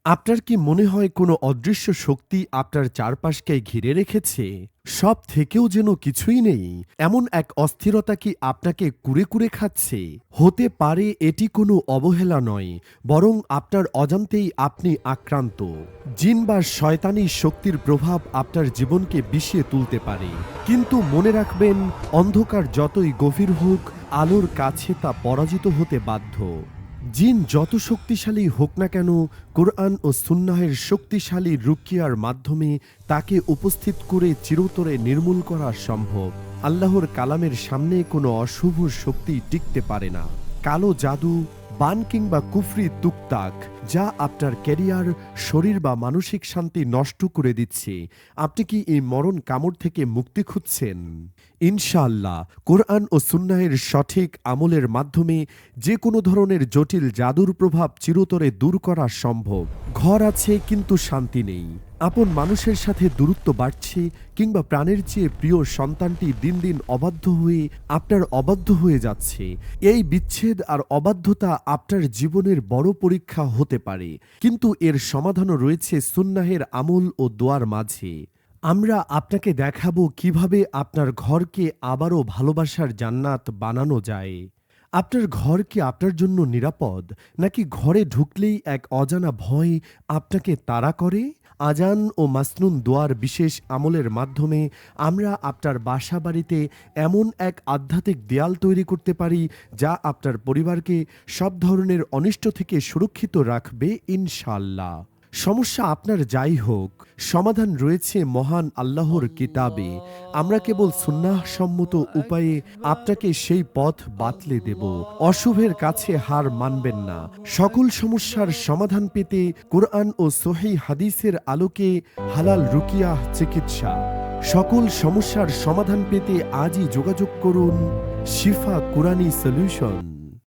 আপনার কি মনে হয় কোনো অদৃশ্য শক্তি আপনার চারপাশকে ঘিরে রেখেছে? সব থেকেও যেন কিছুই নেই, এমন এক অস্থিরতা কি আপনাকে কুরে, কুরে খাচ্ছে? হতে পারে এটি কোনো অবহেলা নয়, বরং আপনার অজান্তেই আপনি আক্রান্ত। জিন বা শয়তানি শক্তির প্রভাব আপনার জীবনকে বিষিয়ে তুলতে পারে। কিন্তু মনে রাখবেন, অন্ধকার যতই গভীর হোক, আলোর কাছে তা পরাজিত হতে বাধ্য। জিন যত শক্তিশালী হোক না কেন, কোরআন ও সুন্নাহের শক্তিশালী রুকিয়ার মাধ্যমে তাকে উপস্থিত করে চিরতরে নির্মূল করা সম্ভব। আল্লাহর কালামের সামনে কোনো অশুভ শক্তি টিকতে পারে না। কালো জাদু, বান কিংবা কুফরি তুকতাক, যা আপনার ক্যারিয়ার, শরীর বা মানসিক শান্তি নষ্ট করে দিচ্ছে। আপনি কি এই মরণ কামড় থেকে মুক্তি খুঁজছেন? ইনশাআল্লাহ, কোরআন ও সুন্নাহের সঠিক আমলের মাধ্যমে যে কোনো ধরনের জটিল জাদুর প্রভাব চিরতরে দূর করা সম্ভব। ঘর আছে কিন্তু শান্তি নেই, আপন মানুষের সাথে দূরত্ব বাড়ছে, কিংবা প্রাণের চেয়ে প্রিয় সন্তানটি দিন দিন অবাধ্য হয়ে আপনার অবাধ্য হয়ে যাচ্ছে। এই বিচ্ছেদ আর অবাধ্যতা আপনার জীবনের বড় পরীক্ষা হতে পারে, কিন্তু এর সমাধানও রয়েছে সুন্নাহের আমল ও দোয়ার মাঝে। আমরা আপনাকে দেখাবো কিভাবে আপনার ঘরকে আবারও ভালোবাসার জান্নাত বানানো যায়। আপনার ঘর কি আপনার জন্য নিরাপদ, নাকি ঘরে ঢুকলেই এক অজানা ভয় আপনাকে তাড়া করে? আজান ও মাসনুন দোয়ার বিশেষ আমলের মাধ্যমে আমরা আপনার বাসা বাড়িতে এমন এক আধ্যাত্মিক দেয়াল তৈরি করতে পারি, যা আপনার পরিবারকে সব ধরনের অনিষ্ট থেকে সুরক্ষিত রাখবে ইনশাআল্লাহ। সমস্যা আপনার যাই হোক, সমাধান রয়েছে মহান আল্লাহর কিতাবে। আমরা কেবল সুন্নাহ সম্মত উপায়ে আপনাকে সেই পথ বাতলে দেব। অশুভের কাছে হার মানবেন না। সকল সমস্যার সমাধান পেতে কোরআন ও সহিহ হাদিসের আলোকে হালাল রুকিয়াহ চিকিৎসা। সকল সমস্যার সমাধান পেতে আজই যোগাযোগ করুন শিফা কুরআনী সলিউশন।